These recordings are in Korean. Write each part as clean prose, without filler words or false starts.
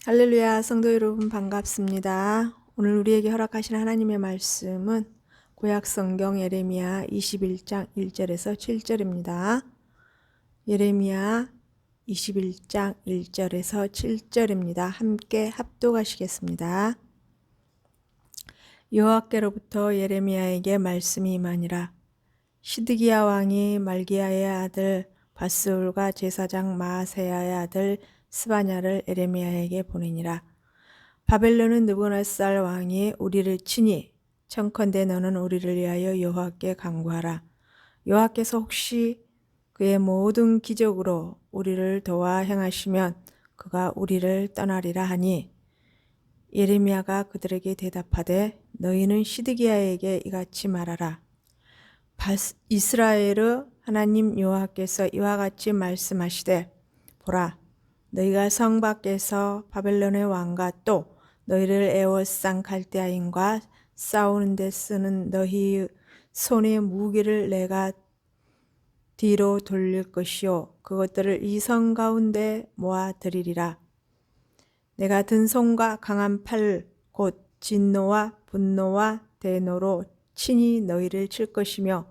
할렐루야, 성도 여러분 반갑습니다. 오늘 우리에게 허락하신 하나님의 말씀은 구약 성경 예레미야 21장 1절에서 7절입니다. 예레미야 21장 1절에서 7절입니다. 함께 합독하시겠습니다. 여호와께로부터 예레미야에게 말씀이 임하니라. 시드기야 왕이 말기야의 아들 바스울과 제사장 마아세야의 아들 스바냐를 예레미야에게 보내니라. 바벨론은 느부갓네살 왕이 우리를 치니 청컨대 너는 우리를 위하여 여호와께 간구하라. 여호와께서 혹시 그의 모든 기적으로 우리를 도와 행하시면 그가 우리를 떠나리라 하니, 예레미야가 그들에게 대답하되 너희는 시드기야에게 이같이 말하라. 이스라엘의 하나님 여호와께서 이와 같이 말씀하시되, 보라, 너희가 성 밖에서 바벨론의 왕과 또 너희를 애워싼 갈대아인과 싸우는 데 쓰는 너희 손의 무기를 내가 뒤로 돌릴 것이요 그것들을 이 성 가운데 모아드리리라. 내가 든 손과 강한 팔 곧 진노와 분노와 대노로 친히 너희를 칠 것이며,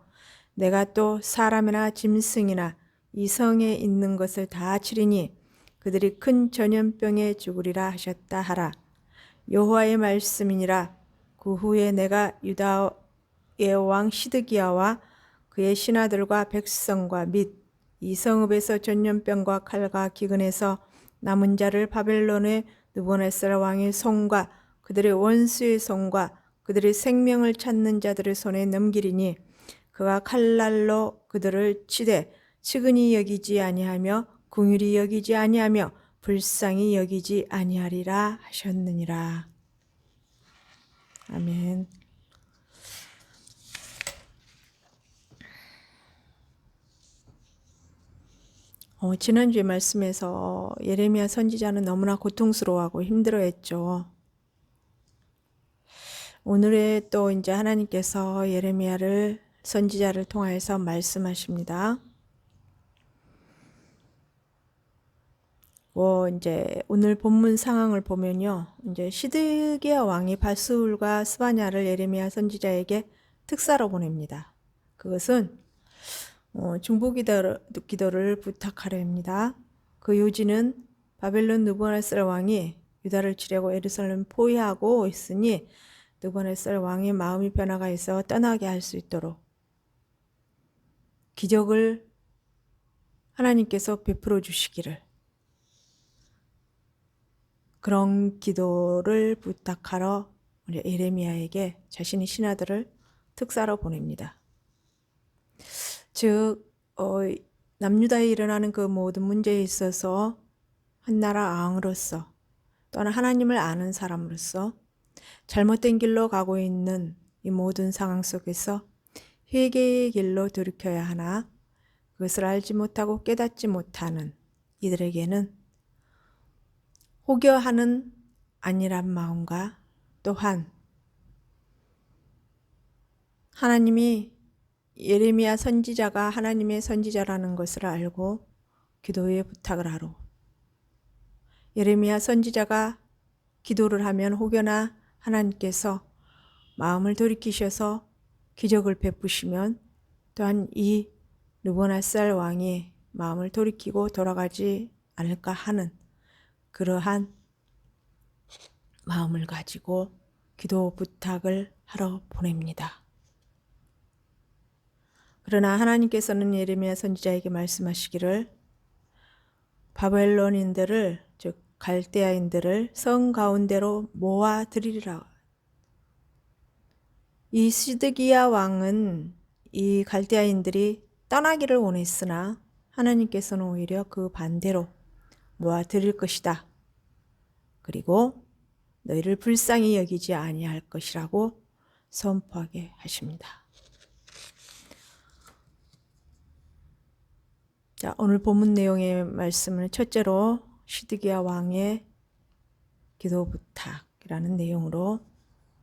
내가 또 사람이나 짐승이나 이 성에 있는 것을 다 치리니 그들이 큰 전염병에 죽으리라 하셨다 하라. 여호와의 말씀이니라. 그 후에 내가 유다의 왕 시드기야와 그의 신하들과 백성과 및 이 성읍에서 전염병과 칼과 기근에서 남은 자를 바벨론의 느부갓네살 왕의 손과 그들의 원수의 손과 그들의 생명을 찾는 자들의 손에 넘기리니, 그가 칼날로 그들을 치되 측은히 여기지 아니하며 긍휼히 여기지 아니하며 불쌍히 여기지 아니하리라 하셨느니라. 아멘. 지난주에 말씀에서 예레미야 선지자는 너무나 고통스러워하고 힘들어했죠. 오늘에 또 이제 하나님께서 예레미야를 선지자를 통하여서 말씀하십니다. 이제 오늘 본문 상황을 보면요, 이제 시드기야 왕이 바스울과 스바냐를 예레미야 선지자에게 특사로 보냅니다. 그것은 중보 기도를 부탁하려 합니다. 그 요지는 바벨론 느부갓네살 왕이 유다를 치려고 예루살렘을 포위하고 있으니 느부갓네살 왕의 마음이 변화가 있어 떠나게 할 수 있도록 기적을 하나님께서 베풀어 주시기를, 그런 기도를 부탁하러 우리 예레미야에게 자신의 신하들을 특사로 보냅니다. 즉 남유다에 일어나는 그 모든 문제에 있어서 한 나라 왕으로서, 또는 하나님을 아는 사람으로서 잘못된 길로 가고 있는 이 모든 상황 속에서 회개의 길로 돌이켜야 하나, 그것을 알지 못하고 깨닫지 못하는 이들에게는 호겨하는 안일한 마음과, 또한 하나님이 예레미야 선지자가 하나님의 선지자라는 것을 알고 기도의 부탁을 하러, 예레미야 선지자가 기도를 하면 혹여나 하나님께서 마음을 돌이키셔서 기적을 베푸시면 또한 이 느부갓네살 왕이 마음을 돌이키고 돌아가지 않을까 하는 그러한 마음을 가지고 기도 부탁을 하러 보냅니다. 그러나 하나님께서는 예레미야 선지자에게 말씀하시기를, 바벨론인들을, 즉 갈대아인들을 성 가운데로 모아들이리라. 이 시드기야 왕은 이 갈대아인들이 떠나기를 원했으나 하나님께서는 오히려 그 반대로 모아들일 것이다. 그리고 너희를 불쌍히 여기지 아니할 것이라고 선포하게 하십니다. 자, 오늘 본문 내용의 말씀은 첫째로 시드기야 왕의 기도 부탁이라는 내용으로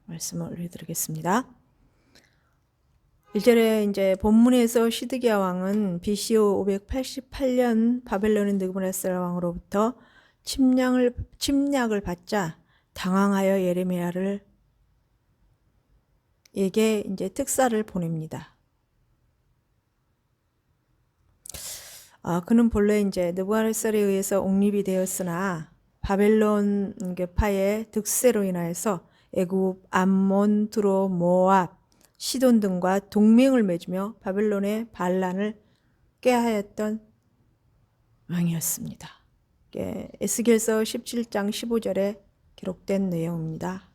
말씀을 올려드리겠습니다. 1절에 이제 본문에서 시드기야 왕은 BC 588년 바벨론의 느부갓네살 왕으로부터 침략을 받자 당황하여 예레미야를 에게 이제 특사를 보냅니다. 그는 본래 이제 느부갓네살에 의해서 옹립이 되었으나 바벨론 파의 득세로 인하여서 애굽, 암몬, 두로, 모압, 시돈 등과 동맹을 맺으며 바벨론의 반란을 꾀하였던 왕이었습니다. 에스겔서 17장 15절에 기록된 내용입니다.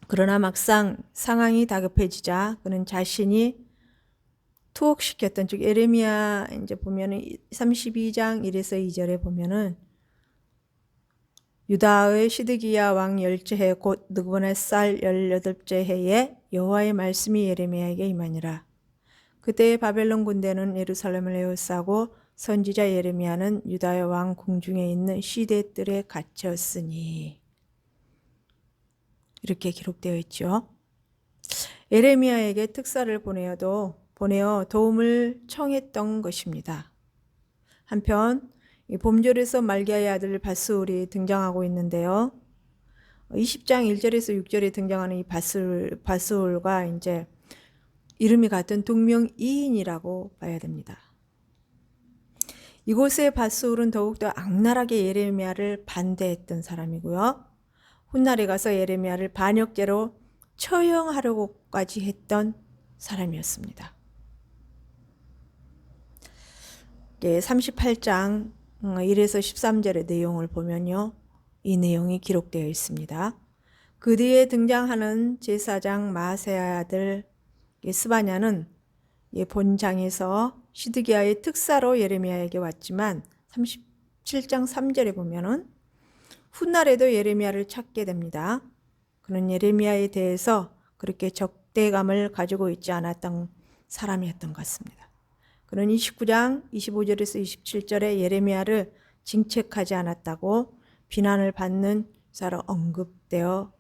그러나 막상 상황이 다급해지자 그는 자신이 투옥시켰던, 즉 예레미야 이제 보면은 32장 1에서 2절에 보면은 유다의 시드기야 왕 10째 곧 느부갓네살 18째 해에 여호와의 말씀이 예레미야에게 임하니라. 그때 바벨론 군대는 예루살렘을 에워싸고 선지자 예레미야는 유다의 왕 궁중에 있는 시대뜰에 갇혔으니, 이렇게 기록되어 있죠. 예레미야에게 특사를 보내어 도움을 청했던 것입니다. 한편 이 봄절에서 말기야의 아들 바스울이 등장하고 있는데요. 20장 1절에서 6절에 등장하는 이 바스울과 이제 이름이 같은 동명이인이라고 봐야 됩니다. 이곳의 바스울은 더욱더 악랄하게 예레미야를 반대했던 사람이고요. 훗날에 가서 예레미야를 반역죄로 처형하려고까지 했던 사람이었습니다. 38장 1에서 13절의 내용을 보면요, 이 내용이 기록되어 있습니다. 그 뒤에 등장하는 제사장 마아세야의 아들 스바냐는 본장에서 시드기야의 특사로 예레미야에게 왔지만 37장 3절에 보면은 훗날에도 예레미야를 찾게 됩니다. 그는 예레미야에 대해서 그렇게 적대감을 가지고 있지 않았던 사람이었던 것 같습니다. 그는 29장 25절에서 27절에 예레미야를 징책하지 않았다고 비난을 받는 사로 언급되어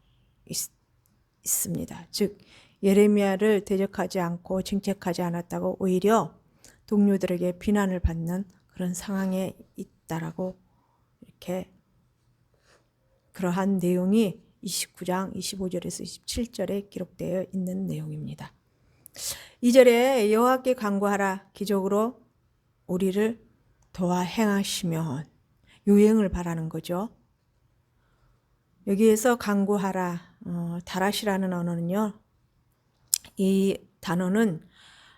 있습니다. 즉 예레미야를 대적하지 않고 징책하지 않았다고 오히려 동료들에게 비난을 받는 그런 상황에 있다라고, 이렇게 그러한 내용이 29장 25절에서 27절에 기록되어 있는 내용입니다. 2절에 여호와께 간구하라, 기적으로 우리를 도와 행하시면, 유행을 바라는 거죠. 여기에서 간구하라, 다라시라는 언어는요, 이 단어는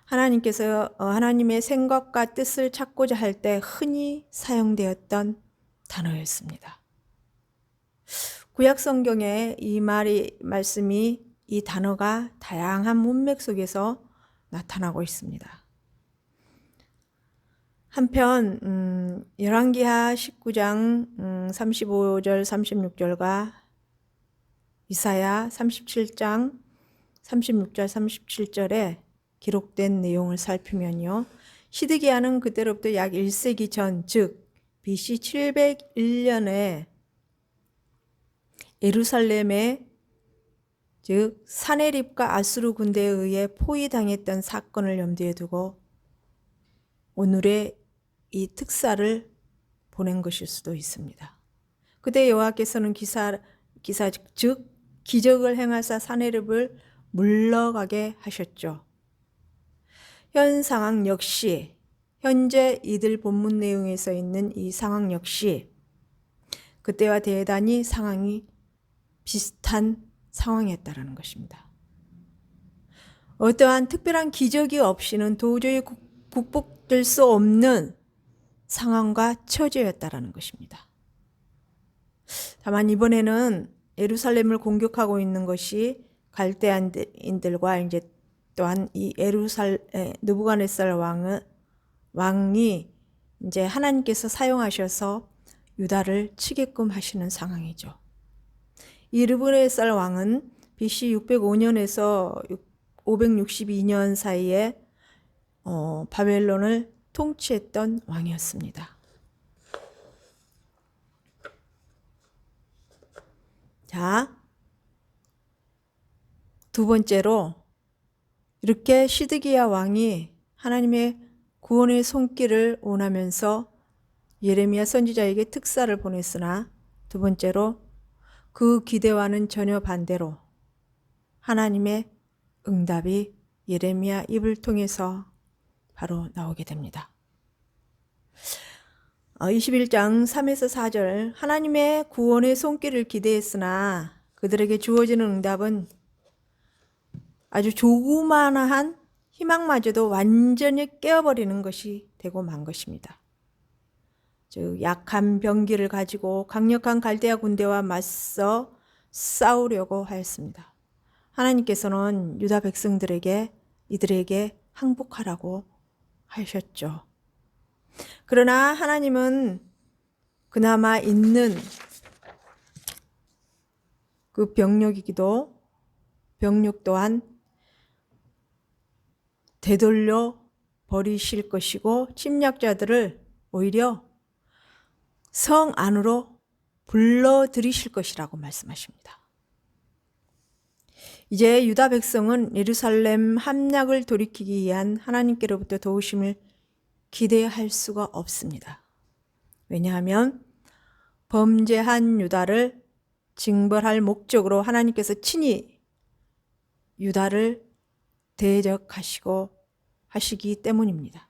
하나님께서 하나님의 생각과 뜻을 찾고자 할 때 흔히 사용되었던 단어였습니다. 구약 성경에 이 말씀이, 이 단어가 다양한 문맥 속에서 나타나고 있습니다. 한편 열왕기하 19장 35절 36절과 이사야 37장 36절 37절에 기록된 내용을 살피면요, 시드기야는 그때로부터 약 1세기 전, 즉 BC 701년에 예루살렘에, 즉 사네립과 아수르 군대에 의해 포위당했던 사건을 염두에 두고 오늘의 이 특사를 보낸 것일 수도 있습니다. 그때 여호와께서는 즉 기적을 행하사 사네립을 물러가게 하셨죠. 현 상황 역시, 현재 이들 본문 내용에서 있는 이 상황 역시 그때와 대단히 상황이 비슷한 상황이었다라는 것입니다. 어떠한 특별한 기적이 없이는 도저히 극복될 수 없는 상황과 처지였다라는 것입니다. 다만 이번에는 예루살렘을 공격하고 있는 것이 갈대아인들과 이제 또한 이 느부갓네살 왕이 이제 하나님께서 사용하셔서 유다를 치게끔 하시는 상황이죠. 이 느부갓네살 왕은 BC 605년에서 562년 사이에 바벨론을 통치했던 왕이었습니다. 자, 두 번째로, 이렇게 시드기야 왕이 하나님의 구원의 손길을 원하면서 예레미야 선지자에게 특사를 보냈으나 두 번째로 그 기대와는 전혀 반대로 하나님의 응답이 예레미야 입을 통해서 바로 나오게 됩니다. 21장 3에서 4절 하나님의 구원의 손길을 기대했으나 그들에게 주어지는 응답은 아주 조그마한 희망마저도 완전히 깨어버리는 것이 되고 만 것입니다. 즉 약한 병기를 가지고 강력한 갈대아 군대와 맞서 싸우려고 하였습니다. 하나님께서는 유다 백성들에게 이들에게 항복하라고 하셨죠. 그러나 하나님은 그나마 있는 그 병력 또한 되돌려 버리실 것이고 침략자들을 오히려 성 안으로 불러들이실 것이라고 말씀하십니다. 이제 유다 백성은 예루살렘 함락을 돌이키기 위한 하나님께로부터 도우심을 기대할 수가 없습니다. 왜냐하면 범죄한 유다를 징벌할 목적으로 하나님께서 친히 유다를 대적하시기 때문입니다.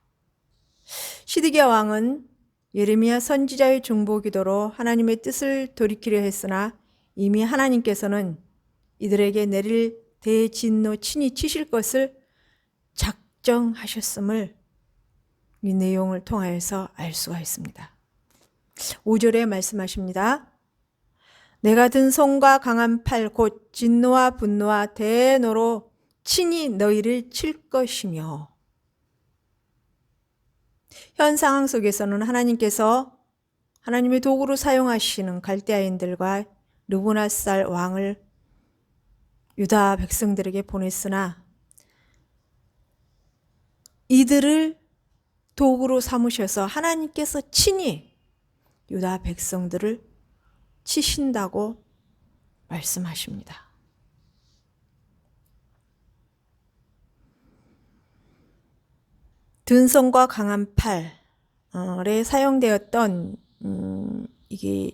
시드기야 왕은 예레미야 선지자의 중보기도로 하나님의 뜻을 돌이키려 했으나 이미 하나님께서는 이들에게 내릴 대진노 친히 치실 것을 작정하셨음을 이 내용을 통하여서 알 수가 있습니다. 5절에 말씀하십니다. 내가 든 손과 강한 팔 곧 진노와 분노와 대노로 친히 너희를 칠 것이며. 현 상황 속에서는 하나님께서 하나님의 도구로 사용하시는 갈대아인들과 르브나살 왕을 유다 백성들에게 보냈으나 이들을 도구로 삼으셔서 하나님께서 친히 유다 백성들을 치신다고 말씀하십니다. 든 손과 강한 팔에 사용되었던 이게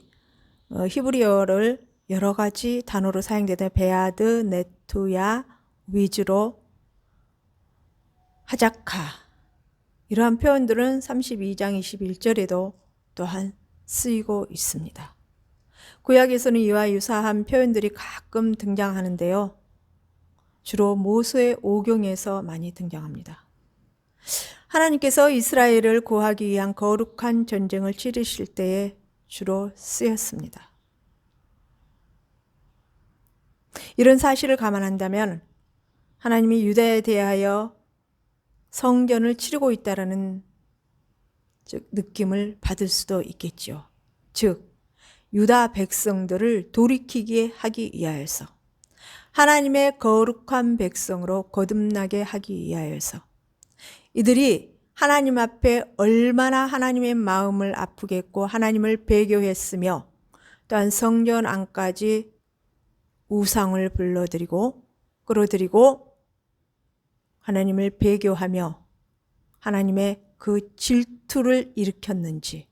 히브리어를 여러 가지 단어로 사용되는 베아드, 네투야, 위즈로, 하자카 이러한 표현들은 32장 21절에도 또한 쓰이고 있습니다. 구약에서는 이와 유사한 표현들이 가끔 등장하는데요. 주로 모세의 오경에서 많이 등장합니다. 하나님께서 이스라엘을 구하기 위한 거룩한 전쟁을 치르실 때에 주로 쓰였습니다. 이런 사실을 감안한다면 하나님이 유다에 대하여 성전을 치르고 있다라는 느낌을 받을 수도 있겠죠. 즉 유다 백성들을 돌이키게 하기 위하여서 하나님의 거룩한 백성으로 거듭나게 하기 위하여서 이들이 하나님 앞에 얼마나 하나님의 마음을 아프겠고 하나님을 배교했으며 또한 성전 안까지 우상을 끌어들이고 하나님을 배교하며 하나님의 그 질투를 일으켰는지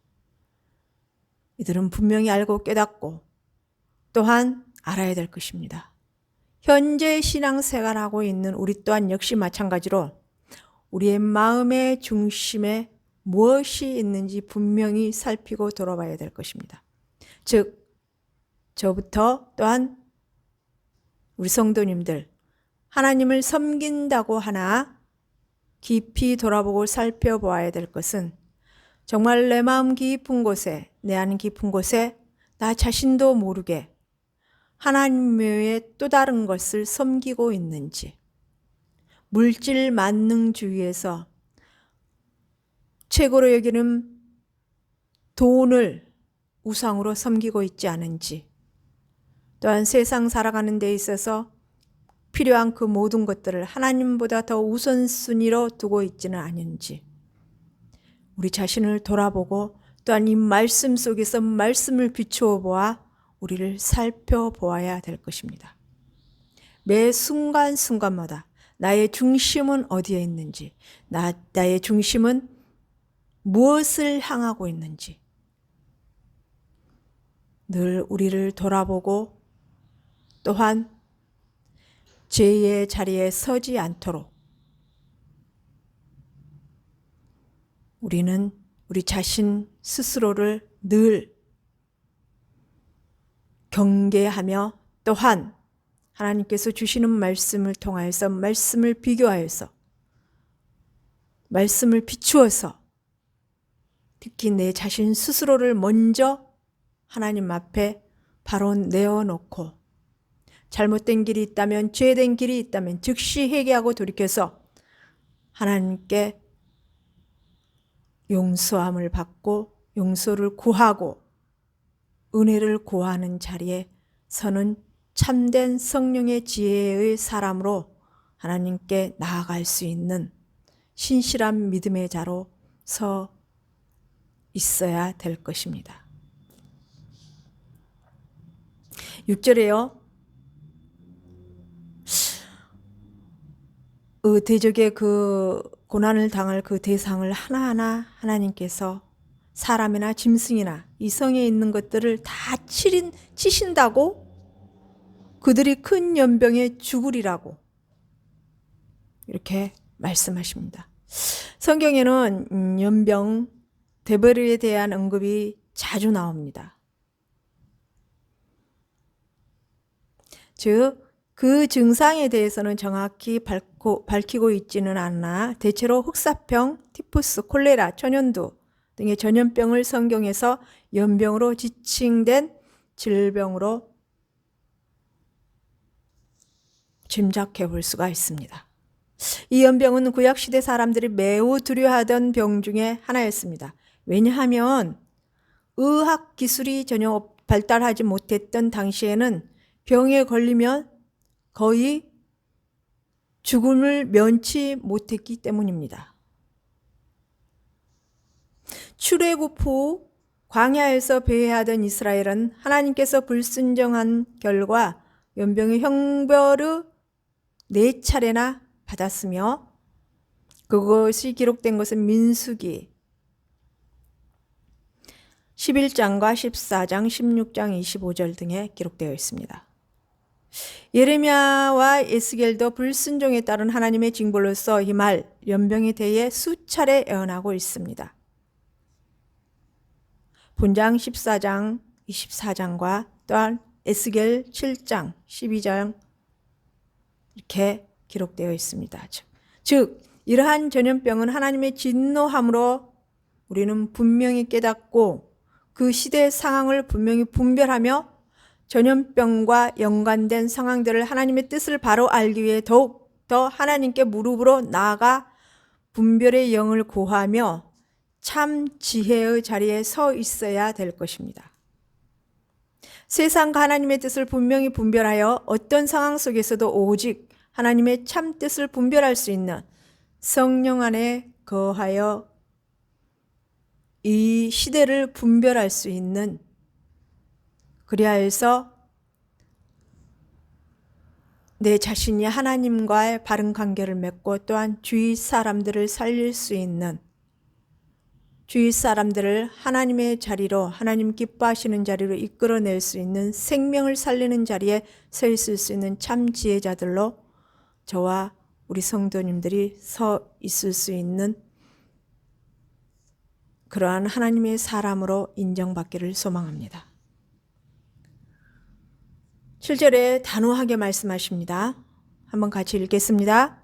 이들은 분명히 알고 깨닫고 또한 알아야 될 것입니다. 현재 신앙생활하고 있는 우리 또한 역시 마찬가지로 우리의 마음의 중심에 무엇이 있는지 분명히 살피고 돌아봐야 될 것입니다. 즉 저부터 또한 우리 성도님들 하나님을 섬긴다고 하나 깊이 돌아보고 살펴보아야 될 것은 정말 내 마음 깊은 곳에 내 안 깊은 곳에 나 자신도 모르게 하나님 외에 또 다른 것을 섬기고 있는지 물질 만능주의에서 최고로 여기는 돈을 우상으로 섬기고 있지 않은지 또한 세상 살아가는 데 있어서 필요한 그 모든 것들을 하나님보다 더 우선순위로 두고 있지는 않은지 우리 자신을 돌아보고 또한 이 말씀 속에서 말씀을 비추어 보아 우리를 살펴보아야 될 것입니다. 매 순간순간마다 나의 중심은 어디에 있는지 나의 중심은 무엇을 향하고 있는지 늘 우리를 돌아보고 또한 죄의 자리에 서지 않도록 우리는 우리 자신 스스로를 늘 경계하며 또한 하나님께서 주시는 말씀을 통하여서 말씀을 비교하여서 말씀을 비추어서 특히 내 자신 스스로를 먼저 하나님 앞에 바로 내어놓고 잘못된 길이 있다면 죄된 길이 있다면 즉시 회개하고 돌이켜서 하나님께 용서함을 받고 용서를 구하고 은혜를 구하는 자리에 서는 참된 성령의 지혜의 사람으로 하나님께 나아갈 수 있는 신실한 믿음의 자로 서 있어야 될 것입니다. 6절에요. 대적의 그 고난을 당할 그 대상을 하나하나 하나님께서 사람이나 짐승이나 이 성에 있는 것들을 다 치신다고 그들이 큰 연병에 죽으리라고 이렇게 말씀하십니다. 성경에는 연병, 데벌에 대한 언급이 자주 나옵니다. 즉, 그 증상에 대해서는 정확히 밝히고 있지는 않으나 대체로 흑사병, 티푸스, 콜레라, 천연두 등의 전염병을 성경에서 연병으로 지칭된 질병으로 짐작해 볼 수가 있습니다. 이 연병은 구약시대 사람들이 매우 두려워하던 병 중에 하나였습니다. 왜냐하면 의학기술이 전혀 발달하지 못했던 당시에는 병에 걸리면 거의 죽음을 면치 못했기 때문입니다. 출애굽 후 광야에서 배회하던 이스라엘은 하나님께서 불순종한 결과 연병의 형벌을 4차례나 받았으며 그것이 기록된 것은 민수기 11장과 14장, 16장, 25절 등에 기록되어 있습니다. 예레미야와 에스겔도 불순종에 따른 하나님의 징벌로서 이 말 연병에 대해 수차례 예언하고 있습니다. 본장 14장, 24장과 또한 에스겔 7장, 12장 이렇게 기록되어 있습니다. 즉 이러한 전염병은 하나님의 진노함으로 우리는 분명히 깨닫고 그 시대의 상황을 분명히 분별하며 전염병과 연관된 상황들을 하나님의 뜻을 바로 알기 위해 더욱 더 하나님께 무릎으로 나아가 분별의 영을 구하며 참 지혜의 자리에 서 있어야 될 것입니다. 세상과 하나님의 뜻을 분명히 분별하여 어떤 상황 속에서도 오직 하나님의 참 뜻을 분별할 수 있는 성령 안에 거하여 이 시대를 분별할 수 있는 그리하여서 내 자신이 하나님과의 바른 관계를 맺고 또한 주위 사람들을 살릴 수 있는 주위 사람들을 하나님의 자리로 하나님 기뻐하시는 자리로 이끌어낼 수 있는 생명을 살리는 자리에 서 있을 수 있는 참 지혜자들로 저와 우리 성도님들이 서 있을 수 있는 그러한 하나님의 사람으로 인정받기를 소망합니다. 7절에 단호하게 말씀하십니다. 한번 같이 읽겠습니다.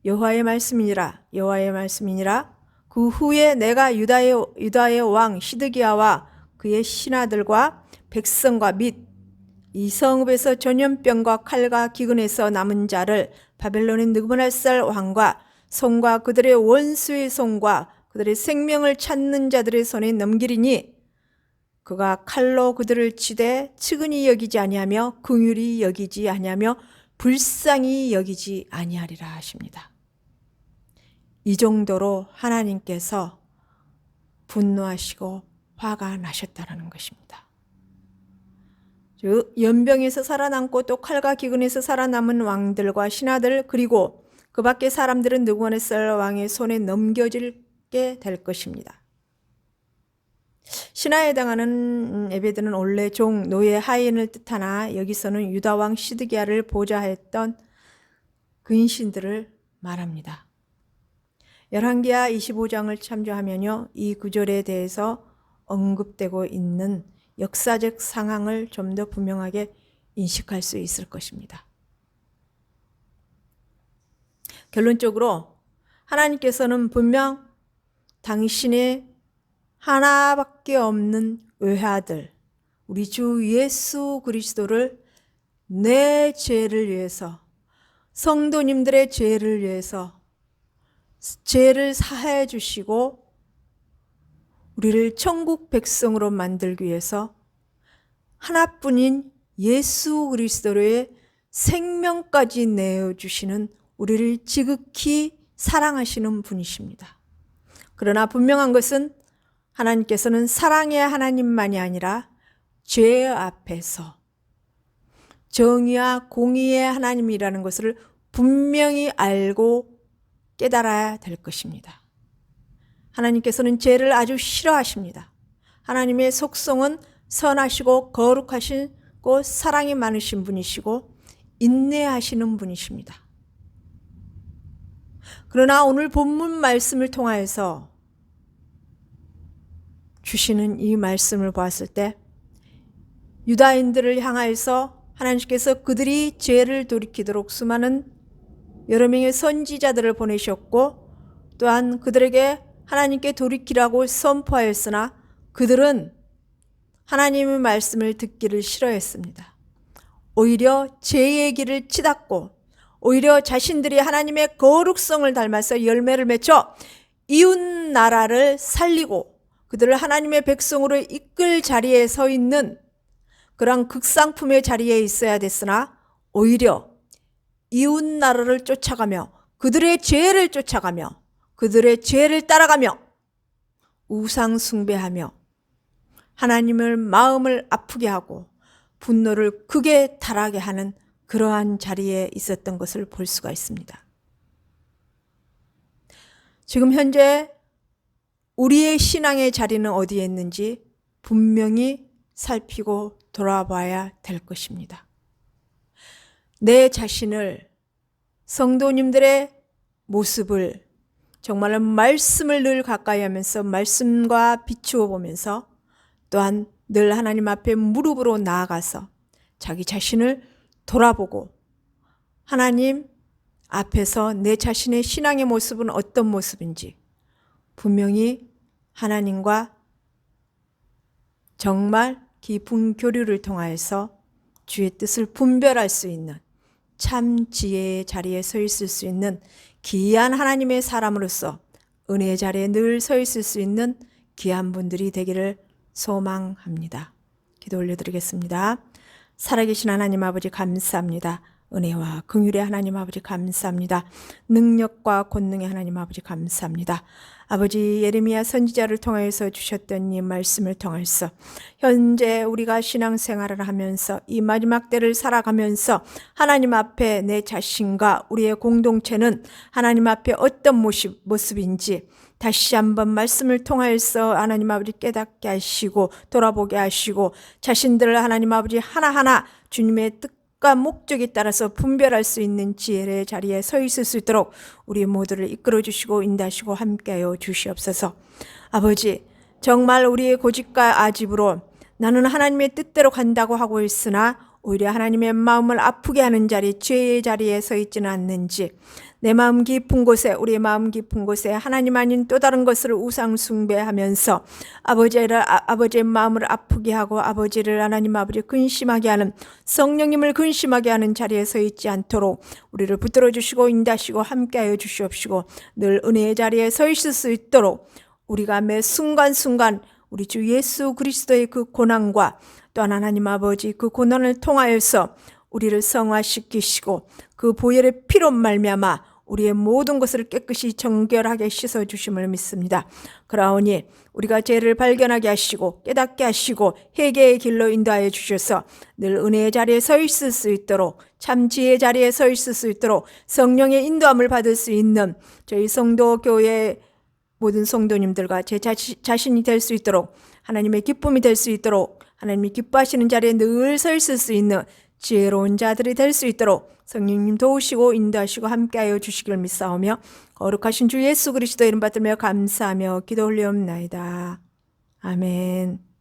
여호와의 말씀이니라 여호와의 말씀이니라 그 후에 내가 유다의 왕 시드기야와 그의 신하들과 백성과 및 이 성읍에서 전염병과 칼과 기근에서 남은 자를 바벨론의 느부갓네살 왕과 손과 그들의 원수의 손과 그들의 생명을 찾는 자들의 손에 넘기리니 그가 칼로 그들을 치되 측은히 여기지 아니하며 긍휼히 여기지 아니하며 불쌍히 여기지 아니하리라 하십니다. 이 정도로 하나님께서 분노하시고 화가 나셨다는 것입니다. 즉 연병에서 살아남고 또 칼과 기근에서 살아남은 왕들과 신하들 그리고 그 밖의 사람들은 느부갓네살 왕의 손에 넘겨지게 될 것입니다. 신하에 해당하는 에베드는 원래 종, 노예, 하인을 뜻하나 여기서는 유다왕 시드기야를 보좌했던 근신들을 말합니다. 열왕기하 25장을 참조하면요, 이 구절에 대해서 언급되고 있는 역사적 상황을 좀 더 분명하게 인식할 수 있을 것입니다. 결론적으로 하나님께서는 분명 당신의 하나밖에 없는 외아들, 우리 주 예수 그리스도를 내 죄를 위해서, 성도님들의 죄를 위해서 죄를 사해 주시고 우리를 천국 백성으로 만들기 위해서 하나뿐인 예수 그리스도의 생명까지 내어주시는 우리를 지극히 사랑하시는 분이십니다. 그러나 분명한 것은 하나님께서는 사랑의 하나님만이 아니라 죄 앞에서 정의와 공의의 하나님이라는 것을 분명히 알고 깨달아야 될 것입니다. 하나님께서는 죄를 아주 싫어하십니다. 하나님의 속성은 선하시고 거룩하시고 사랑이 많으신 분이시고 인내하시는 분이십니다. 그러나 오늘 본문 말씀을 통하여서 주시는 이 말씀을 보았을 때 유다인들을 향하여서 하나님께서 그들이 죄를 돌이키도록 수많은 여러 명의 선지자들을 보내셨고 또한 그들에게 하나님께 돌이키라고 선포하였으나 그들은 하나님의 말씀을 듣기를 싫어했습니다. 오히려 죄의 길을 치닫고 오히려 자신들이 하나님의 거룩성을 닮아서 열매를 맺어 이웃 나라를 살리고 그들을 하나님의 백성으로 이끌 자리에 서 있는 그런 극상품의 자리에 있어야 됐으나 오히려 이웃 나라를 쫓아가며 그들의 죄를 쫓아가며 그들의 죄를 따라가며 우상 숭배하며 하나님을 마음을 아프게 하고 분노를 극에 달하게 하는 그러한 자리에 있었던 것을 볼 수가 있습니다. 지금 현재 우리의 신앙의 자리는 어디에 있는지 분명히 살피고 돌아봐야 될 것입니다. 내 자신을 성도님들의 모습을 정말로 말씀을 늘 가까이 하면서 말씀과 비추어 보면서 또한 늘 하나님 앞에 무릎으로 나아가서 자기 자신을 돌아보고 하나님 앞에서 내 자신의 신앙의 모습은 어떤 모습인지 분명히 하나님과 정말 깊은 교류를 통하여서 주의 뜻을 분별할 수 있는 참 지혜의 자리에 서 있을 수 있는 귀한 하나님의 사람으로서 은혜의 자리에 늘 서 있을 수 있는 귀한 분들이 되기를 소망합니다. 기도 올려드리겠습니다. 살아계신 하나님 아버지 감사합니다. 은혜와 긍휼의 하나님 아버지 감사합니다. 능력과 권능의 하나님 아버지 감사합니다. 아버지 예레미야 선지자를 통해서 주셨던 이 말씀을 통해서 현재 우리가 신앙생활을 하면서 이 마지막 때를 살아가면서 하나님 앞에 내 자신과 우리의 공동체는 하나님 앞에 어떤 모습인지 다시 한번 말씀을 통하여서 하나님 아버지 깨닫게 하시고 돌아보게 하시고 자신들을 하나님 아버지 하나하나 주님의 뜻과 목적에 따라서 분별할 수 있는 지혜의 자리에 서 있을 수 있도록 우리 모두를 이끌어 주시고 인도하시고 함께하여 주시옵소서. 아버지 정말 우리의 고집과 아집으로 나는 하나님의 뜻대로 간다고 하고 있으나 오히려 하나님의 마음을 아프게 하는 자리, 죄의 자리에 서 있지는 않는지 내 마음 깊은 곳에 우리의 마음 깊은 곳에 하나님 아닌 또 다른 것을 우상 숭배하면서 아버지의 마음을 아프게 하고 아버지를 하나님 아버지 근심하게 하는 성령님을 근심하게 하는 자리에 서 있지 않도록 우리를 붙들어 주시고 인도하시고 함께하여 주시옵시고 늘 은혜의 자리에 서 있을 수 있도록 우리가 매 순간순간 우리 주 예수 그리스도의 그 고난과 또한 하나님 아버지 그 고난을 통하여서 우리를 성화시키시고 그 보혈의 피로 말미암아 우리의 모든 것을 깨끗이 정결하게 씻어주심을 믿습니다. 그러하오니 우리가 죄를 발견하게 하시고 깨닫게 하시고 회개의 길로 인도하여 주셔서 늘 은혜의 자리에 서 있을 수 있도록 참 지혜의 자리에 서 있을 수 있도록 성령의 인도함을 받을 수 있는 저희 성도 교회 모든 성도님들과 제 자신이 될 수 있도록 하나님의 기쁨이 될 수 있도록 하나님이 기뻐하시는 자리에 늘 서 있을 수 있는 지혜로운 자들이 될 수 있도록 성령님 도우시고 인도하시고 함께하여 주시길 믿사오며 거룩하신 주 예수 그리스도 이름 받들며 감사하며 기도 올리옵나이다. 아멘.